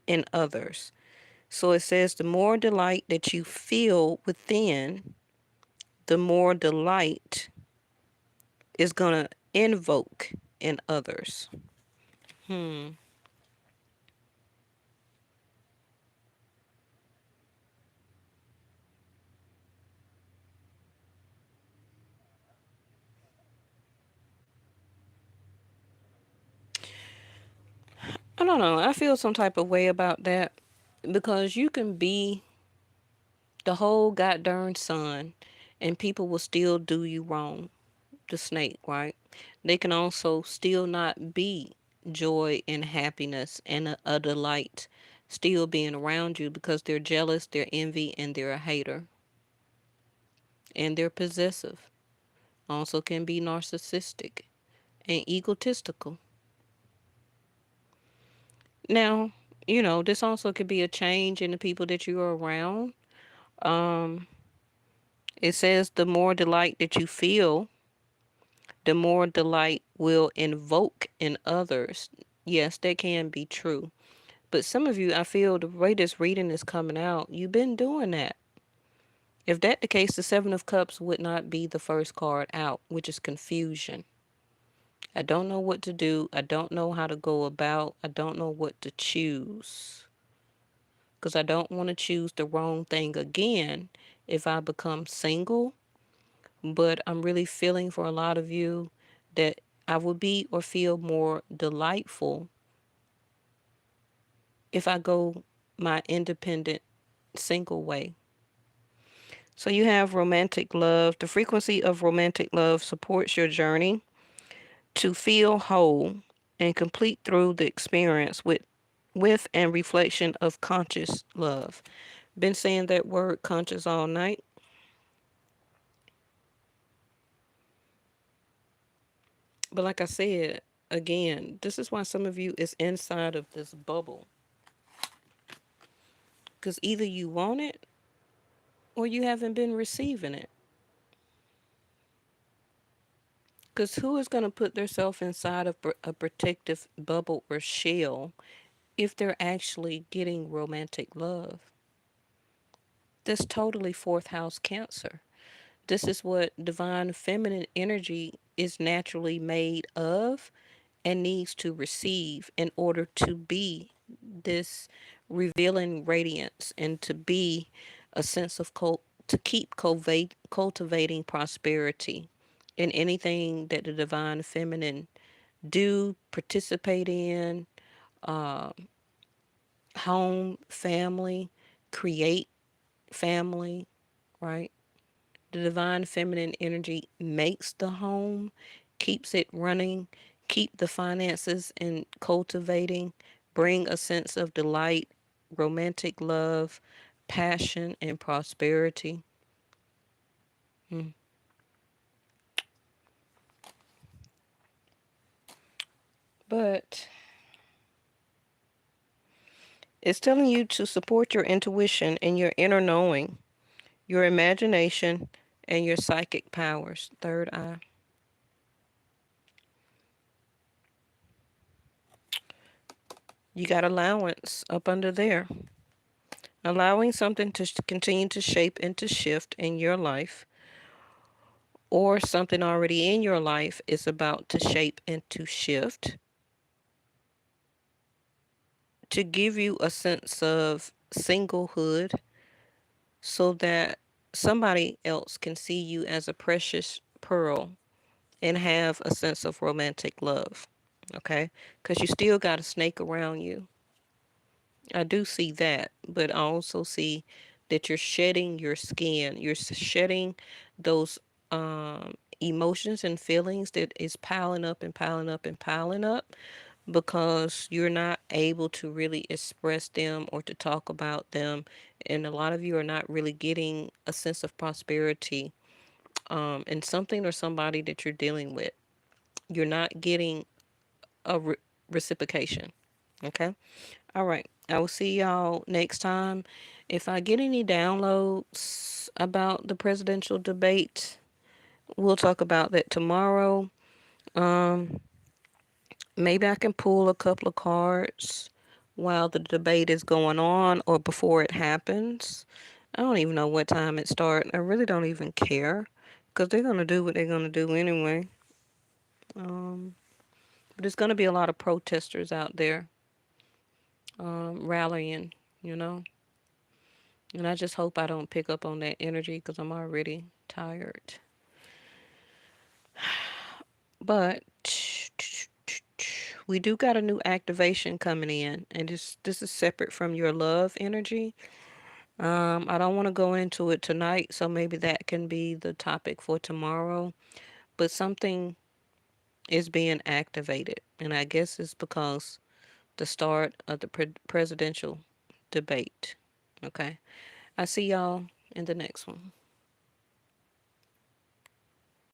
in others. So it says the more delight that you feel within, the more delight is going to invoke in others. Hmm. I don't know. I feel some type of way about that because you can be the whole goddamn sun and people will still do you wrong. The snake, right? They can also still not be joy and happiness and a delight still being around you because they're jealous, they're envy, and they're a hater. And they're possessive. Also can be narcissistic and egotistical. Now, this also could be a change in the people that you are around. Um, it says the more delight that you feel, the more delight will invoke in others. Yes, that can be true. But some of you, I feel the way this reading is coming out, you've been doing that. If that the case, the Seven of Cups would not be the first card out, which is confusion. I don't know what to do. I don't know how to go about. I don't know what to choose. Because I don't want to choose the wrong thing again if I become single. But I'm really feeling for a lot of you that I would be or feel more delightful if I go my independent single way. So you have romantic love. The frequency of romantic love supports your journey to feel whole and complete through the experience with and reflection of conscious love. Been saying that word conscious all night. But like I said, again, this is why some of you is inside of this bubble. Because either you want it or you haven't been receiving it. Because who is going to put themselves inside of a protective bubble or shell if they're actually getting romantic love? That's totally fourth house Cancer. This is what divine feminine energy is naturally made of and needs to receive in order to be this revealing radiance and to be a sense of to keep cultivating prosperity in anything that the divine feminine do participate in, uh, home, family, create family, right? The divine feminine energy makes the home, keeps it running, keep the finances and cultivating, bring a sense of delight, romantic love, passion, and prosperity. Mm. But it's telling you to support your intuition and your inner knowing, your imagination, and your psychic powers. Third eye. You got allowance up under there. Allowing something to continue to shape and to shift in your life, or something already in your life is about to shape and to shift to give you a sense of singlehood so that somebody else can see you as a precious pearl and have a sense of romantic love. Okay? Because you still got a snake around you. I do see that, but I also see that you're shedding your skin. You're shedding those emotions and feelings that is piling up and piling up and piling up because you're not able to really express them or to talk about them. And a lot of you are not really getting a sense of prosperity in something or somebody that you're dealing with. You're not getting a reciprocation. Okay? All right. I will see y'all next time. If I get any downloads about the presidential debate, we'll talk about that tomorrow. Um, Maybe I can pull a couple of cards while the debate is going on or before it happens. I don't even know what time it starts. I really don't even care because they're going to do what they're going to do anyway. Um, but there's going to be a lot of protesters out there rallying, you know. And I just hope I don't pick up on that energy because I'm already tired. But we do got a new activation coming in, and this is separate from your love energy. I don't want to go into it tonight, so maybe that can be the topic for tomorrow. But something is being activated, and I guess it's because the start of the presidential debate. Okay, I see y'all in the next one.